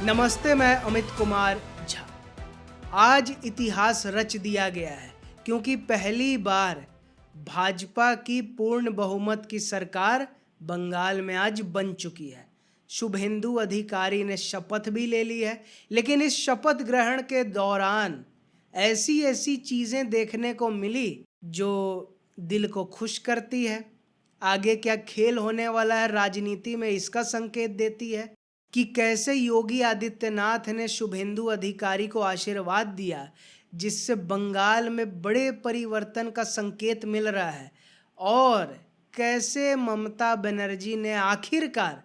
नमस्ते, मैं अमित कुमार झा। आज इतिहास रच दिया गया है क्योंकि पहली बार भाजपा की पूर्ण बहुमत की सरकार बंगाल में आज बन चुकी है। शुभेंदु अधिकारी ने शपथ भी ले ली है, लेकिन इस शपथ ग्रहण के दौरान ऐसी ऐसी चीज़ें देखने को मिली जो दिल को खुश करती है। आगे क्या खेल होने वाला है राजनीति में, इसका संकेत देती है कि कैसे योगी आदित्यनाथ ने शुभेंदु अधिकारी को आशीर्वाद दिया, जिससे बंगाल में बड़े परिवर्तन का संकेत मिल रहा है, और कैसे ममता बनर्जी ने आखिरकार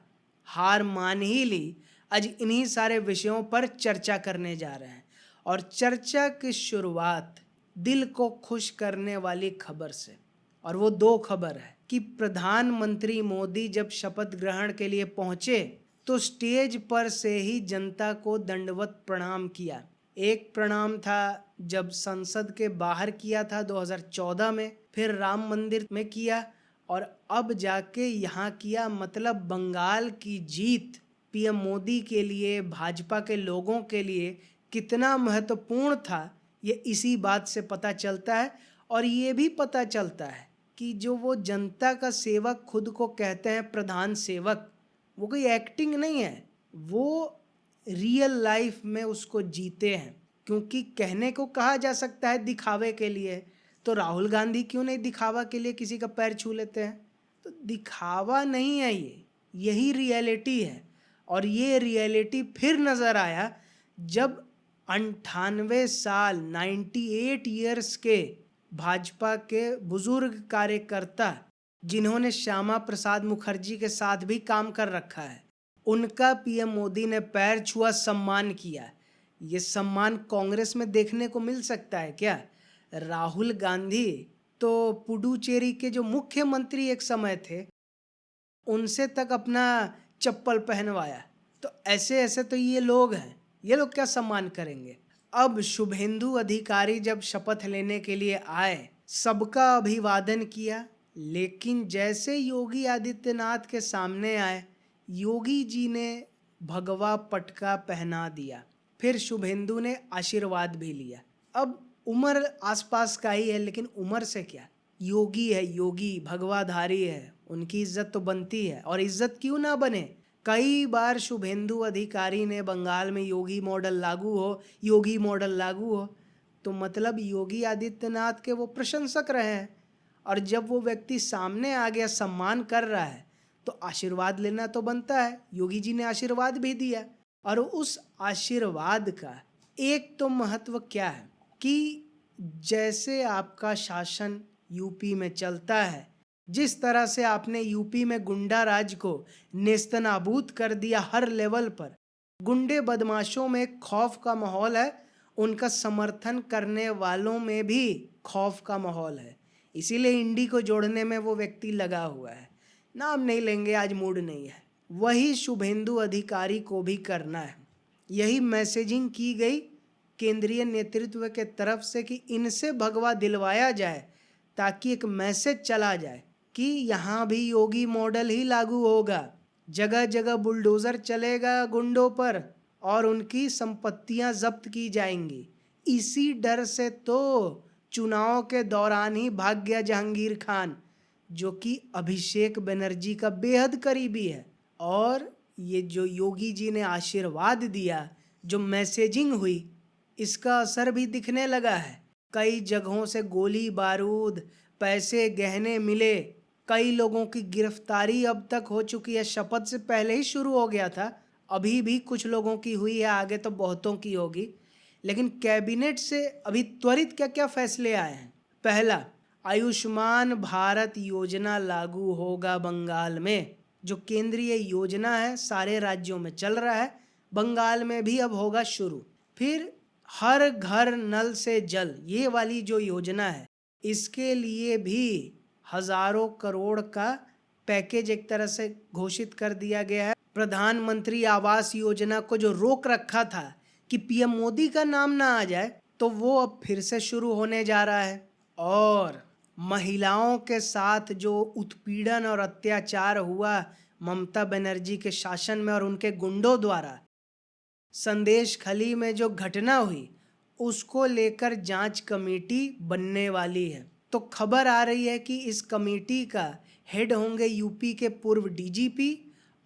हार मान ही ली। आज इन्हीं सारे विषयों पर चर्चा करने जा रहे हैं, और चर्चा की शुरुआत दिल को खुश करने वाली खबर से, और वो दो खबर है कि प्रधानमंत्री मोदी जब शपथ ग्रहण के लिए पहुंचे तो स्टेज पर से ही जनता को दंडवत प्रणाम किया। एक प्रणाम था जब संसद के बाहर किया था 2014 में, फिर राम मंदिर में किया, और अब जाके यहाँ किया। मतलब बंगाल की जीत पीएम मोदी के लिए, भाजपा के लोगों के लिए कितना महत्वपूर्ण था, ये इसी बात से पता चलता है। और ये भी पता चलता है कि जो वो जनता का सेवक खुद को कहते हैं, प्रधान सेवक, वो कोई एक्टिंग नहीं है, वो रियल लाइफ में उसको जीते हैं। क्योंकि कहने को कहा जा सकता है दिखावे के लिए, तो राहुल गांधी क्यों नहीं दिखावा के लिए किसी का पैर छू लेते हैं? तो दिखावा नहीं है, ये यही रियलिटी है। और ये रियलिटी फिर नज़र आया जब 98 साल 98 ईयर्स के भाजपा के बुजुर्ग कार्यकर्ता, जिन्होंने श्यामा प्रसाद मुखर्जी के साथ भी काम कर रखा है, उनका पीएम मोदी ने पैर छुआ, सम्मान किया। ये सम्मान कांग्रेस में देखने को मिल सकता है क्या? राहुल गांधी तो पुडुचेरी के जो मुख्यमंत्री एक समय थे, उनसे तक अपना चप्पल पहनवाया। तो ऐसे ऐसे तो ये लोग हैं, ये लोग क्या सम्मान करेंगे? अब शुभेंदु अधिकारी जब शपथ लेने के लिए आए, सबका अभिवादन किया, लेकिन जैसे योगी आदित्यनाथ के सामने आए, योगी जी ने भगवा पटका पहना दिया। फिर शुभेंदु ने आशीर्वाद भी लिया। अब उम्र आसपास का ही है, लेकिन उम्र से क्या, योगी है, योगी भगवाधारी है, उनकी इज्जत तो बनती है। और इज्जत क्यों ना बने? कई बार शुभेंदु अधिकारी ने बंगाल में योगी मॉडल लागू हो, योगी मॉडल लागू हो, तो मतलब योगी आदित्यनाथ के वो प्रशंसक रहे हैं। और जब वो व्यक्ति सामने आ गया, सम्मान कर रहा है, तो आशीर्वाद लेना तो बनता है। योगी जी ने आशीर्वाद भी दिया, और उस आशीर्वाद का एक तो महत्व क्या है कि जैसे आपका शासन यूपी में चलता है, जिस तरह से आपने यूपी में गुंडा राज को नेस्तनाबूद कर दिया, हर लेवल पर गुंडे बदमाशों में एक खौफ का माहौल है, उनका समर्थन करने वालों में भी खौफ का माहौल है। इसीलिए इंडी को जोड़ने में वो व्यक्ति लगा हुआ है। नाम नहीं लेंगे, आज मूड नहीं है। वही शुभेंदु अधिकारी को भी करना है। यही मैसेजिंग की गई केंद्रीय नेतृत्व के तरफ से कि इनसे भगवा दिलवाया जाए, ताकि एक मैसेज चला जाए कि यहाँ भी योगी मॉडल ही लागू होगा। जगह जगह बुलडोज़र चलेगा गुंडों पर, और उनकी संपत्तियाँ जब्त की जाएंगी। इसी डर से तो चुनाव के दौरान ही भाग गया जहांगीर खान, जो कि अभिषेक बनर्जी का बेहद करीबी है। और ये जो योगी जी ने आशीर्वाद दिया, जो मैसेजिंग हुई, इसका असर भी दिखने लगा है। कई जगहों से गोली बारूद, पैसे, गहने मिले। कई लोगों की गिरफ्तारी अब तक हो चुकी है। शपथ से पहले ही शुरू हो गया था, अभी भी कुछ लोगों की हुई है, आगे तो बहुतों की होगी। लेकिन कैबिनेट से अभी त्वरित क्या क्या फैसले आए हैं? पहला, आयुष्मान भारत योजना लागू होगा बंगाल में। जो केंद्रीय योजना है, सारे राज्यों में चल रहा है, बंगाल में भी अब होगा शुरू। फिर हर घर नल से जल, ये वाली जो योजना है, इसके लिए भी हजारों करोड़ का पैकेज एक तरह से घोषित कर दिया गया है। प्रधानमंत्री आवास योजना को जो रोक रखा था कि पीएम मोदी का नाम ना आ जाए, तो वो अब फिर से शुरू होने जा रहा है। और महिलाओं के साथ जो उत्पीड़न और अत्याचार हुआ ममता बनर्जी के शासन में और उनके गुंडों द्वारा, संदेश खली में जो घटना हुई उसको लेकर जांच कमेटी बनने वाली है। तो खबर आ रही है कि इस कमेटी का हेड होंगे यूपी के पूर्व डीजीपी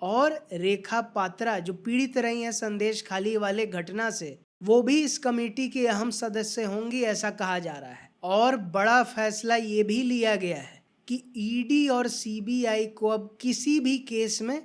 और रेखा पात्रा, जो पीड़ित रही हैं संदेश खाली वाले घटना से, वो भी इस कमेटी की अहम सदस्य होंगी, ऐसा कहा जा रहा है। और बड़ा फैसला ये भी लिया गया है कि ईडी और सीबीआई को अब किसी भी केस में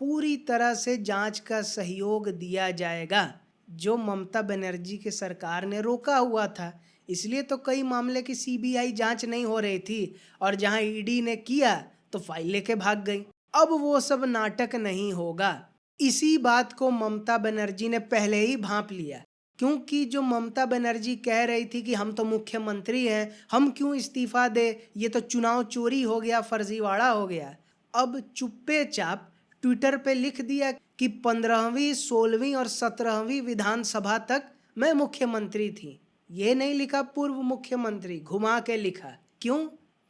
पूरी तरह से जांच का सहयोग दिया जाएगा, जो ममता बनर्जी की सरकार ने रोका हुआ था। इसलिए तो कई मामले की सीबीआई जांच नहीं हो रही थी और जहां ईडी ने किया तो फाइल लेके भाग गई। अब वो सब नाटक नहीं होगा। इसी बात को ममता बनर्जी ने पहले ही भांप लिया, क्योंकि जो ममता बनर्जी कह रही थी कि हम तो मुख्यमंत्री हैं, हम क्यों इस्तीफा दे, ये तो चुनाव चोरी हो गया, फर्जीवाड़ा हो गया। अब चुप्पे चाप ट्विटर पे लिख दिया कि 15वीं, 16वीं और 17वीं विधानसभा तक मैं मुख्यमंत्री थी। ये नहीं लिखा पूर्व मुख्यमंत्री, घुमा के लिखा। क्यों?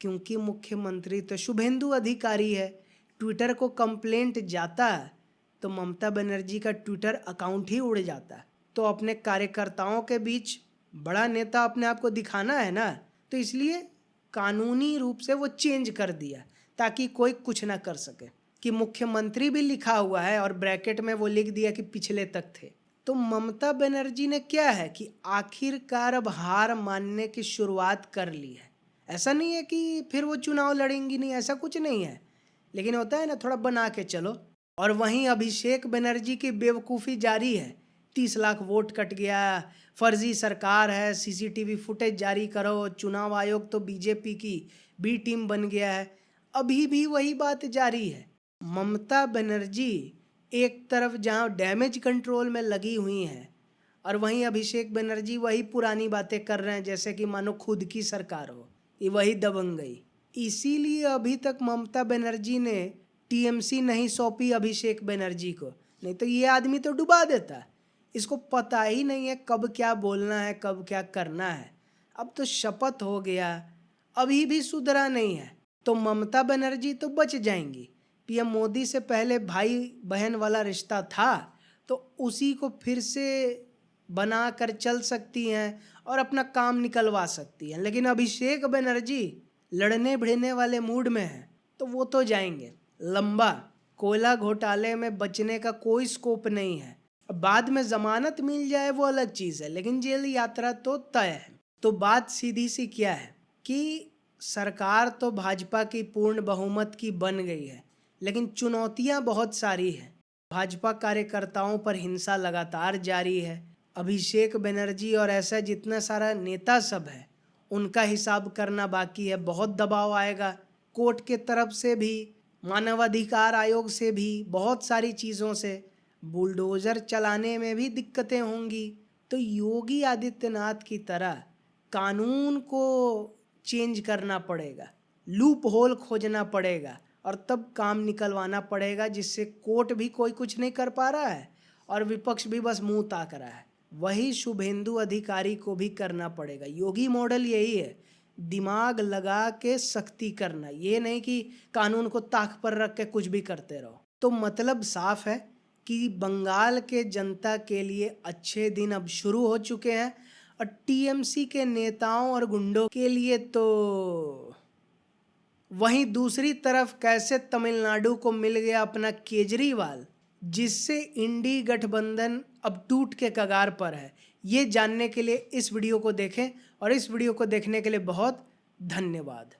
क्योंकि मुख्यमंत्री तो शुभेंदु अधिकारी है। ट्विटर को कंप्लेंट जाता तो ममता बनर्जी का ट्विटर अकाउंट ही उड़ जाता। तो अपने कार्यकर्ताओं के बीच बड़ा नेता अपने आप को दिखाना है ना, तो इसलिए कानूनी रूप से वो चेंज कर दिया ताकि कोई कुछ ना कर सके। कि मुख्यमंत्री भी लिखा हुआ है और ब्रैकेट में वो लिख दिया कि पिछले तक थे। तो ममता बनर्जी ने क्या है कि आखिरकार अब हार मानने की शुरुआत कर ली है। ऐसा नहीं है कि फिर वो चुनाव लड़ेंगी नहीं, ऐसा कुछ नहीं है, लेकिन होता है ना थोड़ा बना के चलो। और वहीं अभिषेक बनर्जी की बेवकूफ़ी जारी है। 30 लाख वोट कट गया, फर्जी सरकार है, सीसीटीवी फुटेज जारी करो, चुनाव आयोग तो बीजेपी की बी टीम बन गया है। अभी भी वही बात जारी है। ममता बनर्जी एक तरफ जहां डैमेज कंट्रोल में लगी हुई हैं और वहीं अभिषेक बनर्जी वही पुरानी बातें कर रहे हैं, जैसे कि मानो खुद की सरकार हो, ये वही दबंग गई। इसीलिए अभी तक ममता बनर्जी ने टीएमसी नहीं सौंपी अभिषेक बनर्जी को, नहीं तो ये आदमी तो डुबा देता। इसको पता ही नहीं है कब क्या बोलना है, कब क्या करना है। अब तो शपथ हो गया, अभी भी सुधरा नहीं है, तो ममता बनर्जी तो बच जाएंगी। पीएम मोदी से पहले भाई बहन वाला रिश्ता था तो उसी को फिर से बना कर चल सकती हैं और अपना काम निकलवा सकती हैं। लेकिन अभिषेक बनर्जी लड़ने भिड़ने वाले मूड में हैं तो वो तो जाएंगे लंबा। कोयला घोटाले में बचने का कोई स्कोप नहीं है। बाद में जमानत मिल जाए वो अलग चीज़ है, लेकिन जेल यात्रा तो तय है। तो बात सीधी सी क्या है कि सरकार तो भाजपा की पूर्ण बहुमत की बन गई है, लेकिन चुनौतियां बहुत सारी हैं। भाजपा कार्यकर्ताओं पर हिंसा लगातार जारी है। अभिषेक बनर्जी और ऐसा जितना सारा नेता सब है उनका हिसाब करना बाकी है। बहुत दबाव आएगा कोर्ट के तरफ से भी, मानवाधिकार आयोग से भी, बहुत सारी चीज़ों से। बुलडोज़र चलाने में भी दिक्कतें होंगी। तो योगी आदित्यनाथ की तरह कानून को चेंज करना पड़ेगा, लूप होल खोजना पड़ेगा और तब काम निकलवाना पड़ेगा, जिससे कोर्ट भी कोई कुछ नहीं कर पा रहा है और विपक्ष भी बस मुंह ताक रहा है। वही शुभेंदु अधिकारी को भी करना पड़ेगा। योगी मॉडल यही है, दिमाग लगा के सख्ती करना, ये नहीं कि कानून को ताक पर रख के कुछ भी करते रहो। तो मतलब साफ है कि बंगाल के जनता के लिए अच्छे दिन अब शुरू हो चुके हैं और टीएमसी के नेताओं और गुंडों के लिए तो वहीं दूसरी तरफ कैसे तमिलनाडु को मिल गया अपना केजरीवाल, जिससे इंडी गठबंधन अब टूट के कगार पर है। ये जानने के लिए इस वीडियो को देखें और इस वीडियो को देखने के लिए बहुत धन्यवाद।